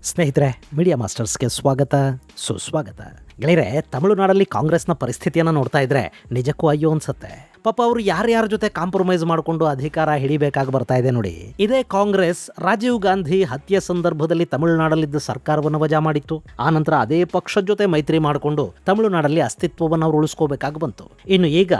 ಸ್ನೇಹಿತರೆ, ಮೀಡಿಯಾ ಮಾಸ್ಟರ್ಸ್ಗೆ ಸ್ವಾಗತ ಸುಸ್ವಾಗತ. ಗೆಳೆಯರೆ, ತಮಿಳುನಾಡಲ್ಲಿ ಕಾಂಗ್ರೆಸ್ನ ಪರಿಸ್ಥಿತಿಯನ್ನು ನೋಡ್ತಾ ಇದ್ರೆ ನಿಜಕ್ಕೂ ಅಯ್ಯೋ ಅನ್ಸುತ್ತೆ. ಪಾಪ ಅವರು ಯಾರ್ಯಾರ ಜೊತೆ ಕಾಂಪ್ರಮೈಸ್ ಮಾಡಿಕೊಂಡು ಅಧಿಕಾರ ಹಿಡಿಬೇಕಾಗಿ ಬರ್ತಾ ಇದೆ ನೋಡಿ. ಇದೇ ಕಾಂಗ್ರೆಸ್ ರಾಜೀವ್ ಗಾಂಧಿ ಹತ್ಯೆ ಸಂದರ್ಭದಲ್ಲಿ ತಮಿಳುನಾಡಲ್ಲಿದ್ದ ಸರ್ಕಾರವನ್ನು ವಜಾ ಮಾಡಿತ್ತು. ಆ ನಂತರ ಅದೇ ಪಕ್ಷದ ಜೊತೆ ಮೈತ್ರಿ ಮಾಡಿಕೊಂಡು ತಮಿಳುನಾಡಲ್ಲಿ ಅಸ್ತಿತ್ವವನ್ನು ಅವರು ಉಳಿಸ್ಕೋಬೇಕಾಗಿ ಬಂತು. ಇನ್ನು ಈಗ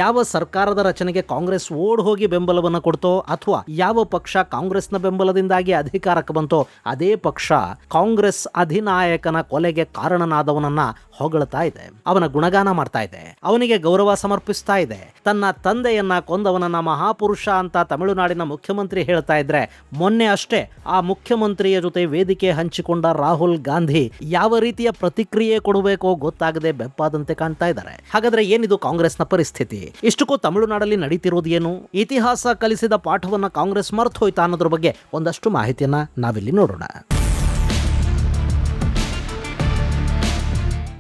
ಯಾವ ಸರ್ಕಾರದ ರಚನೆಗೆ ಕಾಂಗ್ರೆಸ್ ಓಡ್ ಹೋಗಿ ಬೆಂಬಲವನ್ನು ಕೊಡ್ತೋ ಅಥವಾ ಯಾವ ಪಕ್ಷ ಕಾಂಗ್ರೆಸ್ನ ಬೆಂಬಲದಿಂದಾಗಿ ಅಧಿಕಾರಕ್ಕೆ ಬಂತೋ ಅದೇ ಪಕ್ಷ ಕಾಂಗ್ರೆಸ್ ಅಧಿನಾಯಕನ ಕೊಲೆಗೆ ಕಾರಣನಾದವನನ್ನ ಹೊಗಳ್ತಾ ಇದೆ, ಅವನ ಗುಣಗಾನ ಮಾಡ್ತಾ ಇದೆ, ಅವನಿಗೆ ಗೌರವ ಸಮರ್ಪಿಸ್ತಾ ಇದೆ. ತನ್ನ ತಂದೆಯನ್ನ ಕೊಂದವನನ್ನ ಮಹಾಪುರುಷ ಅಂತ ತಮಿಳುನಾಡಿನ ಮುಖ್ಯಮಂತ್ರಿ ಹೇಳ್ತಾ ಇದ್ರೆ, ಮೊನ್ನೆ ಅಷ್ಟೇ ಆ ಮುಖ್ಯಮಂತ್ರಿಯ ಜೊತೆ ವೇದಿಕೆ ಹಂಚಿಕೊಂಡ ರಾಹುಲ್ ಗಾಂಧಿ ಯಾವ ರೀತಿಯ ಪ್ರತಿಕ್ರಿಯೆ ಕೊಡಬೇಕೋ ಗೊತ್ತಾಗದೆ ಬೆಪ್ಪಾದಂತೆ ಕಾಣ್ತಾ ಇದ್ದಾರೆ. ಹಾಗಾದ್ರೆ ಏನಿದು ಕಾಂಗ್ರೆಸ್ನ ಪರಿಸ್ಥಿತಿ? ಇಷ್ಟಕ್ಕೂ ತಮಿಳುನಾಡಲ್ಲಿ ನಡೀತಿರೋದು ಏನು? ಇತಿಹಾಸ ಕಲಿಸಿದ ಪಾಠವನ್ನ ಕಾಂಗ್ರೆಸ್ ಮರ್ತು ಹೋಯ್ತಾ ಅನ್ನೋದ್ರ ಬಗ್ಗೆ ಒಂದಷ್ಟು ಮಾಹಿತಿಯನ್ನ ನಾವಿಲ್ಲಿ ನೋಡೋಣ.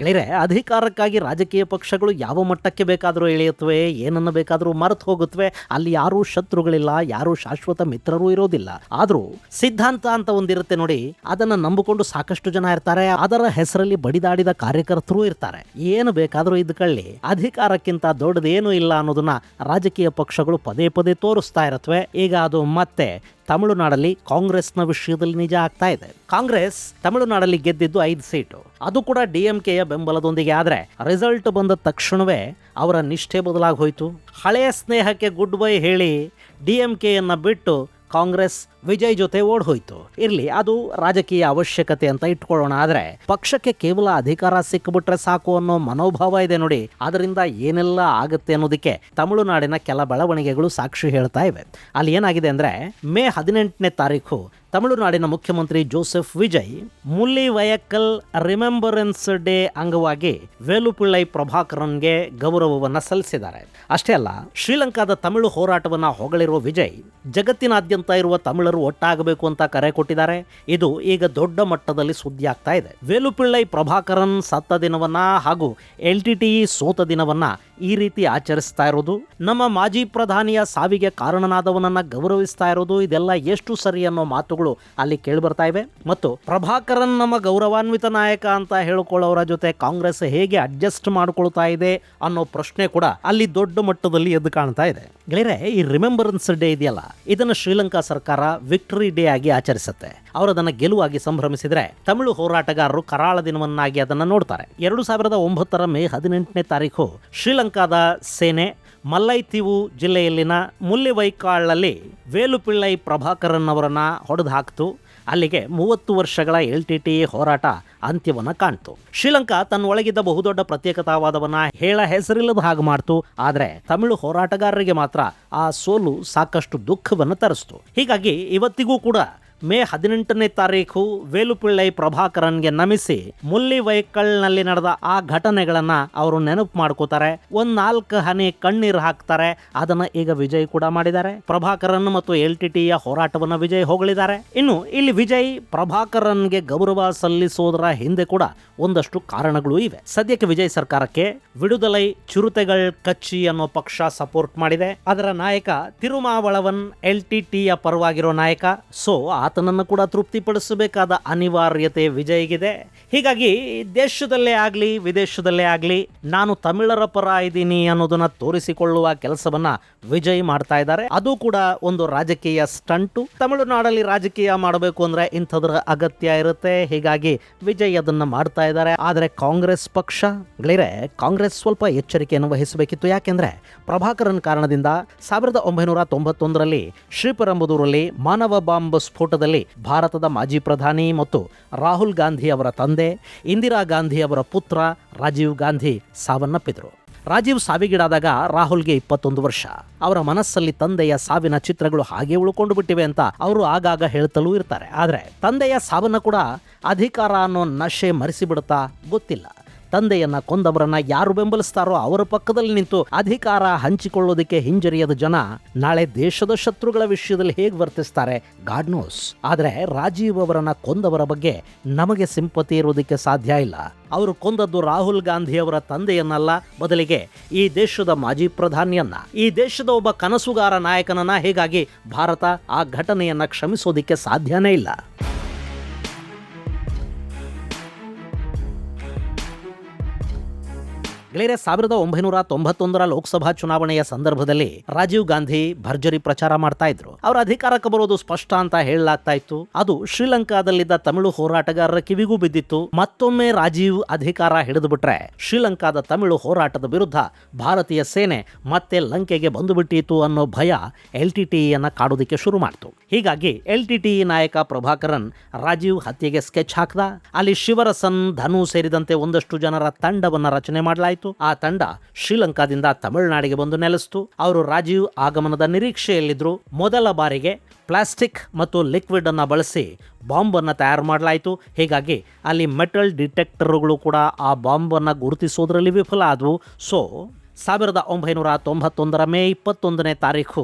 ಗೆಳೆಯರೆ, ಅಧಿಕಾರಕ್ಕಾಗಿ ರಾಜಕೀಯ ಪಕ್ಷಗಳು ಯಾವ ಮಟ್ಟಕ್ಕೆ ಬೇಕಾದರೂ ಎಳೆಯುತ್ತವೆ, ಏನನ್ನು ಬೇಕಾದರೂ ಮರೆತು ಹೋಗುತ್ತವೆ. ಅಲ್ಲಿ ಯಾರೂ ಶತ್ರುಗಳಿಲ್ಲ, ಯಾರೂ ಶಾಶ್ವತ ಮಿತ್ರರೂ ಇರೋದಿಲ್ಲ. ಆದರೂ ಸಿದ್ಧಾಂತ ಅಂತ ಒಂದಿರುತ್ತೆ ನೋಡಿ, ಅದನ್ನು ನಂಬಿಕೊಂಡು ಸಾಕಷ್ಟು ಜನ ಇರ್ತಾರೆ. ಅದರ ಹೆಸರಲ್ಲಿ ಬಡಿದಾಡಿದ ಕಾರ್ಯಕರ್ತರು ಇರ್ತಾರೆ. ಏನು ಬೇಕಾದರೂ ಇದ್ಕೊಳ್ಳಿ, ಅಧಿಕಾರಕ್ಕಿಂತ ದೊಡ್ಡದೇನೂ ಇಲ್ಲ ಅನ್ನೋದನ್ನ ರಾಜಕೀಯ ಪಕ್ಷಗಳು ಪದೇ ಪದೇ ತೋರಿಸ್ತಾ ಇರುತ್ತವೆ. ಈಗ ಅದು ಮತ್ತೆ ತಮಿಳುನಾಡಲ್ಲಿ ಕಾಂಗ್ರೆಸ್ನ ವಿಷಯದಲ್ಲಿ ನಿಜ ಆಗ್ತಾ ಇದೆ. ಕಾಂಗ್ರೆಸ್ ತಮಿಳುನಾಡಲ್ಲಿ ಗೆದ್ದಿದ್ದು 5 ಸೀಟು, ಅದು ಕೂಡ DMKಯ ಬೆಂಬಲದೊಂದಿಗೆ. ಆದರೆ ರಿಸಲ್ಟ್ ಬಂದ ತಕ್ಷಣವೇ ಅವರ ನಿಷ್ಠೆ ಬದಲಾಗಿ ಹೋಯಿತು. ಹಳೆಯ ಸ್ನೇಹಕ್ಕೆ ಗುಡ್ ಬೈ ಹೇಳಿ DMKಯನ್ನು ಬಿಟ್ಟು ಕಾಂಗ್ರೆಸ್ ವಿಜಯ್ ಜೊತೆ ಓಡ್ ಹೋಯ್ತು. ಇರ್ಲಿ, ಅದು ರಾಜಕೀಯ ಅವಶ್ಯಕತೆ ಅಂತ ಇಟ್ಕೊಳ್ಳೋಣ. ಆದ್ರೆ ಪಕ್ಷಕ್ಕೆ ಕೇವಲ ಅಧಿಕಾರ ಸಿಕ್ಕಿಬಿಟ್ರೆ ಸಾಕು ಅನ್ನೋ ಮನೋಭಾವ ಇದೆ ನೋಡಿ, ಅದರಿಂದ ಏನೆಲ್ಲ ಆಗುತ್ತೆ ಅನ್ನೋದಕ್ಕೆ ತಮಿಳುನಾಡಿನ ಕೆಲ ಬೆಳವಣಿಗೆಗಳು ಸಾಕ್ಷಿ ಹೇಳ್ತಾ ಇವೆ. ಅಲ್ಲಿ ಏನಾಗಿದೆ ಅಂದ್ರೆ, ಮೇ 18ನೇ ತಾರೀಕು ತಮಿಳುನಾಡಿನ ಮುಖ್ಯಮಂತ್ರಿ ಜೋಸೆಫ್ ವಿಜಯ್ ಮುಲ್ಲಿ ವಯಕ್ಕಲ್ ರಿಮೆಂಬರೆನ್ಸ್ ಡೇ ಅಂಗವಾಗಿ ವೇಲುಪಿಳ್ಳೈ ಪ್ರಭಾಕರನ್ಗೆ ಗೌರವವನ್ನು ಸಲ್ಲಿಸಿದ್ದಾರೆ. ಅಷ್ಟೇ ಅಲ್ಲ, ಶ್ರೀಲಂಕಾದ ತಮಿಳು ಹೋರಾಟವನ್ನು ಹೊಗಳಿರುವ ವಿಜಯ್ ಜಗತ್ತಿನಾದ್ಯಂತ ಇರುವ ತಮಿಳರು ಒಟ್ಟಾಗಬೇಕು ಅಂತ ಕರೆ ಕೊಟ್ಟಿದ್ದಾರೆ. ಇದು ಈಗ ದೊಡ್ಡ ಮಟ್ಟದಲ್ಲಿ ಸುದ್ದಿ ಆಗ್ತಾ ಇದೆ. ವೇಲುಪಿಳ್ಳೈ ಪ್ರಭಾಕರನ್ ಸತ್ತ ದಿನವನ್ನ ಹಾಗೂ LTTE ಸೋತ ದಿನವನ್ನ ಈ ರೀತಿ ಆಚರಿಸ್ತಾ ಇರೋದು, ನಮ್ಮ ಮಾಜಿ ಪ್ರಧಾನಿಯ ಸಾವಿಗೆ ಕಾರಣನಾದವನನ್ನ ಗೌರವಿಸ್ತಾ ಇರೋದು, ಇದೆಲ್ಲ ಎಷ್ಟು ಸರಿ ಅನ್ನೋ ಮಾತುಗಳು ಅಲ್ಲಿ ಕೇಳಿ ಬರ್ತಾ ಇವೆ. ಮತ್ತು ಪ್ರಭಾಕರನ್ ನಮ್ಮ ಗೌರವಾನ್ವಿತ ನಾಯಕ ಅಂತ ಹೇಳಿಕೊಳ್ಳೋರ ಜೊತೆ ಕಾಂಗ್ರೆಸ್ ಹೇಗೆ ಅಡ್ಜಸ್ಟ್ ಮಾಡ್ಕೊಳ್ತಾ ಇದೆ ಅನ್ನೋ ಪ್ರಶ್ನೆ ಕೂಡ ಅಲ್ಲಿ ದೊಡ್ಡ ಮಟ್ಟದಲ್ಲಿ ಎದ್ದು ಕಾಣ್ತಾ ಇದೆ. ಗೆಳೆಯರೆ, ಈ ರಿಮೆಂಬರೆನ್ಸ್ ಡೇ ಇದೆಯಲ್ಲ, ಇದನ್ನು ಶ್ರೀಲಂಕಾ ಸರ್ಕಾರ ವಿಕ್ಟರಿ ಡೇ ಆಗಿ ಆಚರಿಸುತ್ತೆ. ಅವರು ಅದನ್ನ ಗೆಲುವಾಗಿ ಸಂಭ್ರಮಿಸಿದ್ರೆ ತಮಿಳು ಹೋರಾಟಗಾರರು ಕರಾಳ ದಿನವನ್ನಾಗಿ ಅದನ್ನು ನೋಡ್ತಾರೆ. 2009 ಮೇ 18ನೇ ತಾರೀಕು ಶ್ರೀಲಂಕಾದ ಸೇನೆ ಮಲ್ಲೈತೀವು ಜಿಲ್ಲೆಯಲ್ಲಿನ ಮುಲ್ಲಿವೈಕಾಳಲ್ಲಿ ವೇಲುಪಿಳ್ಳೈ ಪ್ರಭಾಕರನ್ ಅವರನ್ನ ಹೊಡೆದು ಹಾಕ್ತು. ಅಲ್ಲಿಗೆ 30 ವರ್ಷಗಳ LTTE ಹೋರಾಟ ಅಂತ್ಯವನ್ನು ಕಾಣ್ತು. ಶ್ರೀಲಂಕಾ ತನ್ನೊಳಗಿದ್ದ ಬಹುದೊಡ್ಡ ಪ್ರತ್ಯೇಕತಾವಾದವನ್ನ ಹೇಳ ಹೆಸರಿಲ್ಲದ ಹಾಗೆ ಮಾಡ್ತು. ಆದರೆ ತಮಿಳು ಹೋರಾಟಗಾರರಿಗೆ ಮಾತ್ರ ಆ ಸೋಲು ಸಾಕಷ್ಟು ದುಃಖವನ್ನು ತರಿಸ್ತು. ಹೀಗಾಗಿ ಇವತ್ತಿಗೂ ಕೂಡ ಮೇ 18ನೇ ತಾರೀಕು ವೇಲುಪಿಳ್ಳೈ ಪ್ರಭಾಕರನ್ಗೆ ನಮಿಸಿ ಮುಲ್ಲಿವೈಕಲ್ನಲ್ಲಿ ನಡೆದ ಆ ಘಟನೆಗಳನ್ನ ಅವರು ನೆನಪು ಮಾಡ್ಕೋತಾರೆ. 4 ಹನಿ ಕಣ್ಣೀರು ಹಾಕ್ತಾರೆ. ಅದನ್ನ ಈಗ ವಿಜಯ್ ಕೂಡ ಮಾಡಿದ್ದಾರೆ. ಪ್ರಭಾಕರನ್ ಮತ್ತು LTTEಯ ಹೋರಾಟವನ್ನ ವಿಜಯ್ ಹೊಗಳಿದ್ದಾರೆ. ಇನ್ನು ಇಲ್ಲಿ ವಿಜಯ್ ಪ್ರಭಾಕರನ್ಗೆ ಗೌರವ ಸಲ್ಲಿಸೋದರ ಹಿಂದೆ ಕೂಡ ಒಂದಷ್ಟು ಕಾರಣಗಳು ಇವೆ. ಸದ್ಯಕ್ಕೆ ವಿಜಯ್ ಸರ್ಕಾರಕ್ಕೆ ವಿಡುದಲೈ ಚಿರುತೆಗಳ್ ಕಚ್ಚಿ ಅನ್ನೋ ಪಕ್ಷ ಸಪೋರ್ಟ್ ಮಾಡಿದೆ. ಅದರ ನಾಯಕ ತಿರುಮಾವಳವನ್ LTTEಯ ಪರವಾಗಿರೋ ನಾಯಕ. ಸೊ ಆತನನ್ನು ಕೂಡ ತೃಪ್ತಿಪಡಿಸಬೇಕಾದ ಅನಿವಾರ್ಯತೆ ವಿಜಯ್ಗಿದೆ. ಹೀಗಾಗಿ ದೇಶದಲ್ಲೇ ಆಗಲಿ ವಿದೇಶದಲ್ಲೇ ಆಗಲಿ ನಾನು ತಮಿಳರ ಪರ ಇದ್ದೀನಿ ಅನ್ನೋದನ್ನ ತೋರಿಸಿಕೊಳ್ಳುವ ಕೆಲಸವನ್ನ ವಿಜಯ್ ಮಾಡ್ತಾ ಇದ್ದಾರೆ. ಅದು ಕೂಡ ಒಂದು ರಾಜಕೀಯ ಸ್ಟಂಟು. ತಮಿಳುನಾಡಲ್ಲಿ ರಾಜಕೀಯ ಮಾಡಬೇಕು ಅಂದ್ರೆ ಇಂಥದ್ರ ಅಗತ್ಯ ಇರುತ್ತೆ. ಹೀಗಾಗಿ ವಿಜಯ್ ಅದನ್ನ ಮಾಡ್ತಾ ಇದ್ದಾರೆ. ಆದರೆ ಕಾಂಗ್ರೆಸ್ ಪಕ್ಷ ಗೆಳೆಯರೆ, ಕಾಂಗ್ರೆಸ್ ಸ್ವಲ್ಪ ಎಚ್ಚರಿಕೆಯನ್ನು ವಹಿಸಬೇಕಿತ್ತು. ಯಾಕೆಂದ್ರೆ ಪ್ರಭಾಕರನ್ ಕಾರಣದಿಂದ 1991ರಲ್ಲಿ ಶ್ರೀಪೆರಂಬದೂರಲ್ಲಿ ಮಾನವ ಬಾಂಬ್ ಸ್ಫೋಟದಲ್ಲಿ ಭಾರತದ ಮಾಜಿ ಪ್ರಧಾನಿ ಮತ್ತು ರಾಹುಲ್ ಗಾಂಧಿ ಅವರ ತಂದೆ, ಇಂದಿರಾ ಗಾಂಧಿ ಅವರ ಪುತ್ರ ರಾಜೀವ್ ಗಾಂಧಿ ಸಾವನ್ನಪ್ಪಿದ್ರು. ರಾಜೀವ್ ಸಾವಿಗೀಡಾದಾಗ ರಾಹುಲ್ಗೆ 21 ವರ್ಷ. ಅವರ ಮನಸ್ಸಲ್ಲಿ ತಂದೆಯ ಸಾವಿನ ಚಿತ್ರಗಳು ಹಾಗೆ ಉಳ್ಕೊಂಡು ಬಿಟ್ಟಿವೆ ಅಂತ ಅವರು ಆಗಾಗ ಹೇಳ್ತಲೂ ಇರ್ತಾರೆ. ಆದರೆ ತಂದೆಯ ಸಾವನ್ನ ಕೂಡ ಅಧಿಕಾರ ಅನ್ನೋ ನಶೆ ಮರೆಸಿಬಿಡುತ್ತಾ ಗೊತ್ತಿಲ್ಲ. ತಂದೆಯನ್ನ ಕೊಂದವರನ್ನ ಯಾರು ಬೆಂಬಲಿಸ್ತಾರೋ ಅವರ ಪಕ್ಕದಲ್ಲಿ ನಿಂತು ಅಧಿಕಾರ ಹಂಚಿಕೊಳ್ಳೋದಕ್ಕೆ ಹಿಂಜರಿಯದ ಜನ ನಾಳೆ ದೇಶದ ಶತ್ರುಗಳ ವಿಷಯದಲ್ಲಿ ಹೇಗೆ ವರ್ತಿಸ್ತಾರೆ ಗಾಡ್ ನೋಸ್. ಆದರೆ ರಾಜೀವ್ ಅವರನ್ನ ಕೊಂದವರ ಬಗ್ಗೆ ನಮಗೆ ಸಿಂಪತಿ ಇರೋದಕ್ಕೆ ಸಾಧ್ಯ ಇಲ್ಲ. ಅವರು ಕೊಂದದ್ದು ರಾಹುಲ್ ಗಾಂಧಿ ಅವರ ತಂದೆಯನ್ನಲ್ಲ, ಬದಲಿಗೆ ಈ ದೇಶದ ಮಾಜಿ ಪ್ರಧಾನಿಯನ್ನ, ಈ ದೇಶದ ಒಬ್ಬ ಕನಸುಗಾರ ನಾಯಕನನ್ನ. ಹೀಗಾಗಿ ಭಾರತ ಆ ಘಟನೆಯನ್ನ ಕ್ಷಮಿಸೋದಿಕ್ಕೆ ಸಾಧ್ಯನೇ ಇಲ್ಲ. ಗೆಳೆಯರೆ, 1991 ಲೋಕಸಭಾ ಚುನಾವಣೆಯ ಸಂದರ್ಭದಲ್ಲಿ ರಾಜೀವ್ ಗಾಂಧಿ ಭರ್ಜರಿ ಪ್ರಚಾರ ಮಾಡ್ತಾ ಇದ್ರು. ಅವರ ಅಧಿಕಾರಕ್ಕೆ ಬರೋದು ಸ್ಪಷ್ಟ ಅಂತ ಹೇಳಲಾಗ್ತಾ ಇತ್ತು. ಅದು ಶ್ರೀಲಂಕಾದಲ್ಲಿದ್ದ ತಮಿಳು ಹೋರಾಟಗಾರರ ಕಿವಿಗೂ ಬಿದ್ದಿತ್ತು. ಮತ್ತೊಮ್ಮೆ ರಾಜೀವ್ ಅಧಿಕಾರ ಹಿಡಿದು ಬಿಟ್ರೆ ಶ್ರೀಲಂಕಾದ ತಮಿಳು ಹೋರಾಟದ ವಿರುದ್ಧ ಭಾರತೀಯ ಸೇನೆ ಮತ್ತೆ ಲಂಕೆಗೆ ಬಂದು ಬಿಟ್ಟಿತ್ತು ಅನ್ನೋ ಭಯ LTTEಯನ್ನ ಕಾಡೋದಕ್ಕೆ ಶುರು ಮಾಡ್ತು. ಹೀಗಾಗಿ LTTE ನಾಯಕ ಪ್ರಭಾಕರನ್ ರಾಜೀವ್ ಹತ್ಯೆಗೆ ಸ್ಕೆಚ್ ಹಾಕ್ದ. ಅಲ್ಲಿ ಶಿವರಸನ್, ಧನು ಸೇರಿದಂತೆ ಒಂದಷ್ಟು ಜನರ ತಂಡವನ್ನ ರಚನೆ ಮಾಡಲಾಯಿತು. ಆ ತಂಡ ಶ್ರೀಲಂಕಾದಿಂದ ತಮಿಳುನಾಡಿಗೆ ಬಂದು ನೆಲೆಸಿತು. ಅವರು ರಾಜೀವ್ ಆಗಮನದ ನಿರೀಕ್ಷೆಯಲ್ಲಿದ್ದರು. ಮೊದಲ ಬಾರಿಗೆ ಪ್ಲಾಸ್ಟಿಕ್ ಮತ್ತು ಲಿಕ್ವಿಡ್ ಅನ್ನ ಬಳಸಿ ಬಾಂಬ್ ಅನ್ನ ತಯಾರು ಮಾಡಲಾಯಿತು. ಹೀಗಾಗಿ ಅಲ್ಲಿ ಮೆಟಲ್ ಡಿಟೆಕ್ಟರ್ಗಳು ಕೂಡ ಆ ಬಾಂಬ್ ಅನ್ನ ಗುರುತಿಸೋದ್ರಲ್ಲಿ ವಿಫಲ ಆದವು. ಸೊ 1991 ಮೇ 21ನೇ ತಾರೀಕು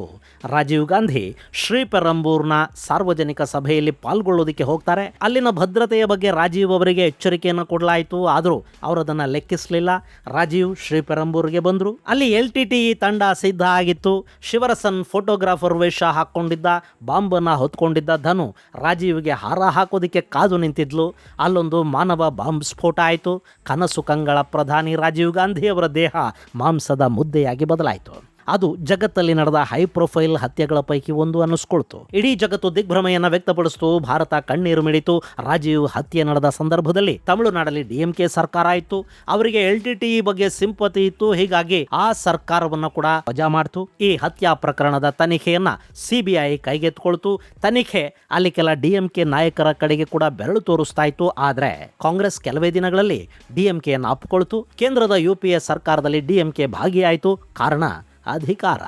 ರಾಜೀವ್ ಗಾಂಧಿ ಶ್ರೀಪೆರಂಬೂರ್ನ ಸಾರ್ವಜನಿಕ ಸಭೆಯಲ್ಲಿ ಪಾಲ್ಗೊಳ್ಳೋದಕ್ಕೆ ಹೋಗ್ತಾರೆ. ಅಲ್ಲಿನ ಭದ್ರತೆಯ ಬಗ್ಗೆ ರಾಜೀವ್ ಅವರಿಗೆ ಎಚ್ಚರಿಕೆಯನ್ನು ಕೊಡಲಾಯಿತು. ಆದರೂ ಅವರದನ್ನ ಲೆಕ್ಕಿಸಲಿಲ್ಲ. ರಾಜೀವ್ ಶ್ರೀಪೆರಂಬೂರ್ಗೆ ಬಂದರು. ಅಲ್ಲಿ LTTE ತಂಡ ಸಿದ್ಧ ಆಗಿತ್ತು. ಶಿವರಸನ್ ಫೋಟೋಗ್ರಾಫರ್ ವೇಷ ಹಾಕ್ಕೊಂಡಿದ್ದ, ಬಾಂಬನ್ನು ಹೊತ್ಕೊಂಡಿದ್ದ ಧನು ರಾಜೀವ್ಗೆ ಹಾರ ಹಾಕೋದಕ್ಕೆ ಕಾದು ನಿಂತಿದ್ಲು. ಅಲ್ಲೊಂದು ಮಾನವ ಬಾಂಬ್ ಸ್ಫೋಟ ಆಯಿತು. ಕನಸು ಕಂಗಳ ಪ್ರಧಾನಿ ರಾಜೀವ್ ಗಾಂಧಿ ಅವರ ದೇಹ ಮಾಂಸದ ಮುದ್ದೆಯಾಗಿ ಬದಲಾಯಿತು. ಅದು ಜಗತ್ತಲ್ಲಿ ನಡೆದ ಹೈ ಪ್ರೊಫೈಲ್ ಹತ್ಯೆಗಳ ಪೈಕಿ ಒಂದು ಅನ್ನಿಸ್ಕೊಳ್ತು. ಇಡೀ ಜಗತ್ತು ದಿಗ್ಭ್ರಮೆಯನ್ನು ವ್ಯಕ್ತಪಡಿಸಿತು. ಭಾರತ ಕಣ್ಣೀರು ಮಿಡಿತು. ರಾಜೀವ್ ಹತ್ಯೆ ನಡೆದ ಸಂದರ್ಭದಲ್ಲಿ ತಮಿಳುನಾಡಲ್ಲಿ DMK ಸರ್ಕಾರ ಇತ್ತು. ಅವರಿಗೆ LTTE ಬಗ್ಗೆ ಸಿಂಪತಿ ಇತ್ತು. ಹೀಗಾಗಿ ಆ ಸರ್ಕಾರವನ್ನು ಕೂಡ ವಜಾ ಮಾಡ್ತು. ಈ ಹತ್ಯಾ ಪ್ರಕರಣದ ತನಿಖೆಯನ್ನ CBI ಕೈಗೆತ್ತಿಕೊಳ್ತು. ತನಿಖೆ ಅಲ್ಲಿ ಕೆಲ DMK ನಾಯಕರ ಕಡೆಗೆ ಕೂಡ ಬೆರಳು ತೋರಿಸ್ತಾ ಇತ್ತು. ಆದ್ರೆ ಕಾಂಗ್ರೆಸ್ ಕೆಲವೇ ದಿನಗಳಲ್ಲಿ DMKಯನ್ನು ಅಪ್ಪಿಕೊಳ್ತು. ಕೇಂದ್ರದ UPA ಸರ್ಕಾರದಲ್ಲಿ DMK ಭಾಗಿಯಾಯಿತು. ಕಾರಣ ಅಧಿಕಾರ.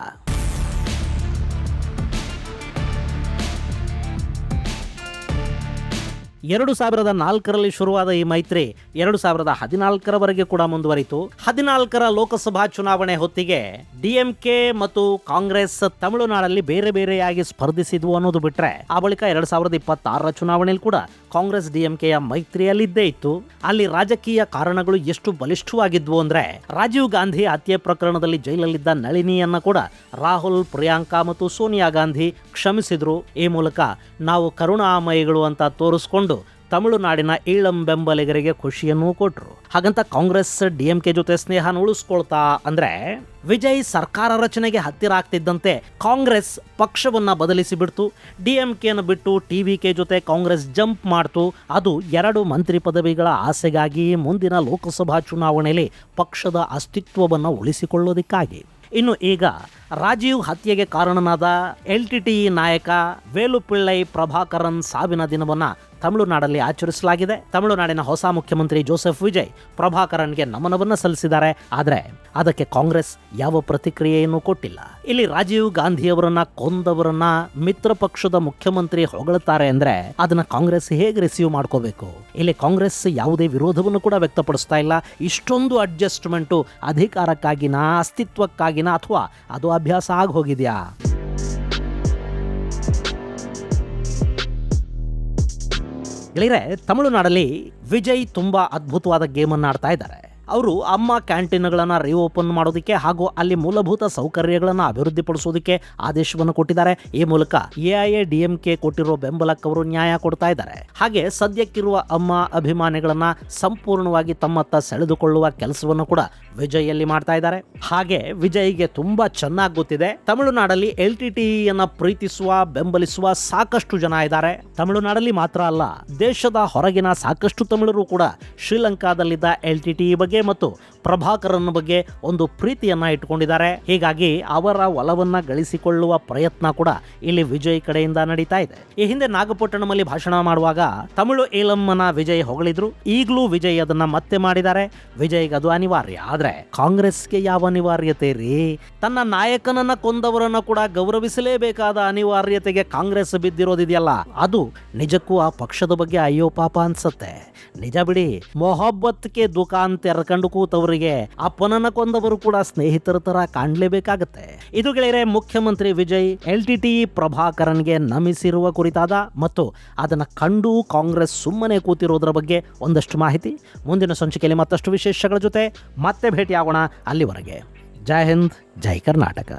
2004ರಲ್ಲಿ ಶುರುವಾದ ಈ ಮೈತ್ರಿ 2014ರವರೆಗೆ ಕೂಡ ಮುಂದುವರಿತು. 14ರ ಲೋಕಸಭಾ ಚುನಾವಣೆ ಹೊತ್ತಿಗೆ DMK ಮತ್ತು ಕಾಂಗ್ರೆಸ್ ತಮಿಳುನಾಡಲ್ಲಿ ಬೇರೆ ಬೇರೆಯಾಗಿ ಸ್ಪರ್ಧಿಸಿದ್ವು ಅನ್ನೋದು ಬಿಟ್ರೆ, ಆ ಬಳಿಕ 2026ರ ಚುನಾವಣೆಯಲ್ಲಿ ಕೂಡ ಕಾಂಗ್ರೆಸ್ DMKಯ ಮೈತ್ರಿಯಲ್ಲಿದ್ದೇ ಇತ್ತು. ಅಲ್ಲಿ ರಾಜಕೀಯ ಕಾರಣಗಳು ಎಷ್ಟು ಬಲಿಷ್ಠವಾಗಿದ್ವು ಅಂದ್ರೆ, ರಾಜೀವ್ ಗಾಂಧಿ ಹತ್ಯೆ ಪ್ರಕರಣದಲ್ಲಿ ಜೈಲಲ್ಲಿದ್ದ ನಳಿನಿಯನ್ನ ಕೂಡ ರಾಹುಲ್, ಪ್ರಿಯಾಂಕಾ ಮತ್ತು ಸೋನಿಯಾ ಗಾಂಧಿ ಕ್ಷಮಿಸಿದ್ರು. ಈ ಮೂಲಕ ನಾವು ಕರುಣಾಮಯಿಗಳು ಅಂತ ತೋರಿಸ್ಕೊಂಡು ತಮಿಳುನಾಡಿನ ಈಳಂ ಬೆಂಬಲಿಗರಿಗೆ ಖುಷಿಯನ್ನೂ ಕೊಟ್ರು. ಹಾಗಂತ ಕಾಂಗ್ರೆಸ್ DMK ಜೊತೆ ಸ್ನೇಹನ ಉಳಿಸ್ಕೊಳ್ತಾ ಅಂದ್ರೆ, ವಿಜಯ್ ಸರ್ಕಾರ ರಚನೆಗೆ ಹತ್ತಿರ ಆಗ್ತಿದ್ದಂತೆ ಕಾಂಗ್ರೆಸ್ ಪಕ್ಷವನ್ನ ಬದಲಿಸಿ ಬಿಡ್ತು. DMKನ ಬಿಟ್ಟು TVK ಜೊತೆ ಕಾಂಗ್ರೆಸ್ ಜಂಪ್ ಮಾಡ್ತು. ಅದು 2 ಮಂತ್ರಿ ಪದವಿಗಳ ಆಸೆಗಾಗಿ, ಮುಂದಿನ ಲೋಕಸಭಾ ಚುನಾವಣೆಯಲ್ಲಿ ಪಕ್ಷದ ಅಸ್ತಿತ್ವವನ್ನು ಉಳಿಸಿಕೊಳ್ಳೋದಕ್ಕಾಗಿ. ಇನ್ನು ಈಗ ರಾಜೀವ್ ಹತ್ಯೆಗೆ ಕಾರಣನಾದ LTTE ನಾಯಕ ವೇಲುಪಿಳ್ಳೈ ಪ್ರಭಾಕರನ್ ಸಾವಿನ ದಿನವನ್ನು ತಮಿಳುನಾಡಲ್ಲಿ ಆಚರಿಸಲಾಗಿದೆ. ತಮಿಳುನಾಡಿನ ಹೊಸ ಮುಖ್ಯಮಂತ್ರಿ ಜೋಸೆಫ್ ವಿಜಯ್ ಪ್ರಭಾಕರನ್ಗೆ ನಮನವನ್ನು ಸಲ್ಲಿಸಿದ್ದಾರೆ. ಆದರೆ ಅದಕ್ಕೆ ಕಾಂಗ್ರೆಸ್ ಯಾವ ಪ್ರತಿಕ್ರಿಯೆಯನ್ನು ಕೊಟ್ಟಿಲ್ಲ. ಇಲ್ಲಿ ರಾಜೀವ್ ಗಾಂಧಿಯವರನ್ನ ಕೊಂದವರನ್ನ ಮಿತ್ರ ಪಕ್ಷದ ಮುಖ್ಯಮಂತ್ರಿ ಹೊಗಳುತ್ತಾರೆ ಅಂದ್ರೆ ಅದನ್ನ ಕಾಂಗ್ರೆಸ್ ಹೇಗೆ ರಿಸೀವ್ ಮಾಡ್ಕೋಬೇಕು? ಇಲ್ಲಿ ಕಾಂಗ್ರೆಸ್ ಯಾವುದೇ ವಿರೋಧವನ್ನು ಕೂಡ ವ್ಯಕ್ತಪಡಿಸ್ತಾ ಇಲ್ಲ. ಇಷ್ಟೊಂದು ಅಡ್ಜಸ್ಟ್ಮೆಂಟು ಅಧಿಕಾರಕ್ಕಾಗಿನಾ, ಅಸ್ತಿತ್ವಕ್ಕಾಗಿನಾ, ಅಥವಾ ಅದು ಅಭ್ಯಾಸ ಆಗಿ ಹೋಗಿದ್ಯಾ? ಗೆಳೆಯರೆ, ತಮಿಳುನಾಡಲ್ಲಿ ವಿಜಯ್ ತುಂಬಾ ಅದ್ಭುತವಾದ ಗೇಮನ್ನು ಆಡ್ತಾ ಇದ್ದಾರೆ. ಅವರು ಅಮ್ಮ ಕ್ಯಾಂಟೀನ್ಗಳನ್ನು ರಿಓಪನ್ ಮಾಡೋದಕ್ಕೆ ಹಾಗೂ ಅಲ್ಲಿ ಮೂಲಭೂತ ಸೌಕರ್ಯಗಳನ್ನು ಅಭಿವೃದ್ಧಿಪಡಿಸೋದಕ್ಕೆ ಆದೇಶವನ್ನು ಕೊಟ್ಟಿದ್ದಾರೆ. ಈ ಮೂಲಕ AIADMK ಕೊಟ್ಟಿರೋ ಬೆಂಬಲಕ್ಕೆ ಅವರು ನ್ಯಾಯ ಕೊಡ್ತಾ ಇದ್ದಾರೆ. ಹಾಗೆ ಸದ್ಯಕ್ಕಿರುವ ಅಮ್ಮ ಅಭಿಮಾನಿಗಳನ್ನ ಸಂಪೂರ್ಣವಾಗಿ ತಮ್ಮತ್ತ ಸೆಳೆದುಕೊಳ್ಳುವ ಕೆಲಸವನ್ನು ಕೂಡ ವಿಜಯಲ್ಲಿ ಮಾಡ್ತಾ ಇದ್ದಾರೆ. ಹಾಗೆ ವಿಜಯ್ಗೆ ತುಂಬಾ ಚೆನ್ನಾಗಿ ಗೊತ್ತಿದೆ, ತಮಿಳುನಾಡಲ್ಲಿ LTTEಯನ್ನ ಪ್ರೀತಿಸುವ, ಬೆಂಬಲಿಸುವ ಸಾಕಷ್ಟು ಜನ ಇದ್ದಾರೆ. ತಮಿಳುನಾಡಲ್ಲಿ ಮಾತ್ರ ಅಲ್ಲ, ದೇಶದ ಹೊರಗಿನ ಸಾಕಷ್ಟು ತಮಿಳರು ಕೂಡ ಶ್ರೀಲಂಕಾದಲ್ಲಿದ್ದ LTTE ಬಗ್ಗೆ ಮತ್ತು ಪ್ರಭಾಕರನ್ ಬಗ್ಗೆ ಒಂದು ಪ್ರೀತಿಯನ್ನ ಇಟ್ಕೊಂಡಿದ್ದಾರೆ. ಹೀಗಾಗಿ ಅವರ ಒಲವನ್ನ ಗಳಿಸಿಕೊಳ್ಳುವ ಪ್ರಯತ್ನ ಕೂಡ ಇಲ್ಲಿ ವಿಜಯ್ ಕಡೆಯಿಂದ ನಡೀತಾ ಇದೆ. ಈ ಹಿಂದೆ ನಾಗಪಟ್ಟಣಂನಲ್ಲಿ ಭಾಷಣ ಮಾಡುವಾಗ ತಮಿಳು ಈಳಮ್ಮನ ವಿಜಯ್ ಹೊಗಳಿದ್ರು. ಈಗಲೂ ವಿಜಯ್ ಅದನ್ನ ಮತ್ತೆ ಮಾಡಿದ್ದಾರೆ. ವಿಜಯ್ಗೆ ಅದು ಅನಿವಾರ್ಯ. ಆದ್ರೆ ಕಾಂಗ್ರೆಸ್ಗೆ ಯಾವ ಅನಿವಾರ್ಯತೆ ರೀ? ತನ್ನ ನಾಯಕನನ್ನ ಕೊಂದವರನ್ನ ಕೂಡ ಗೌರವಿಸಲೇಬೇಕಾದ ಅನಿವಾರ್ಯತೆಗೆ ಕಾಂಗ್ರೆಸ್ ಬಿದ್ದಿರೋದಿದೆಯಲ್ಲ, ಅದು ನಿಜಕ್ಕೂ ಆ ಪಕ್ಷದ ಬಗ್ಗೆ ಅಯ್ಯೋ ಪಾಪ ಅನ್ಸತ್ತೆ. ನಿಜ ಬಿಡಿ, ಮೊಹಬ್ಬತ್ಗೆ ದುಕಾನ್ ತೆರಕಂಡು ಕೂತವರಿಗೆ ಅಪ್ಪನನ್ನ ಕೊಂದವರು ಕೂಡ ಸ್ನೇಹಿತರ ತರ ಕಾಣಲೇಬೇಕಾಗತ್ತೆ. ಇದು ಗೆಳೆಯರೆ, ಮುಖ್ಯಮಂತ್ರಿ ವಿಜಯ್ LTTE ಪ್ರಭಾಕರನ್ಗೆ ನಮಿಸಿರುವ ಕುರಿತಾದ ಮತ್ತು ಅದನ್ನ ಕಂಡು ಕಾಂಗ್ರೆಸ್ ಸುಮ್ಮನೆ ಕೂತಿರೋದ್ರ ಬಗ್ಗೆ ಒಂದಷ್ಟು ಮಾಹಿತಿ. ಮುಂದಿನ ಸಂಚಿಕೆಯಲ್ಲಿ ಮತ್ತಷ್ಟು ವಿಶೇಷಗಳ ಜೊತೆ ಮತ್ತೆ ಭೇಟಿಯಾಗೋಣ. ಅಲ್ಲಿವರೆಗೆ ಜೈ ಹಿಂದ್, ಜೈ ಕರ್ನಾಟಕ.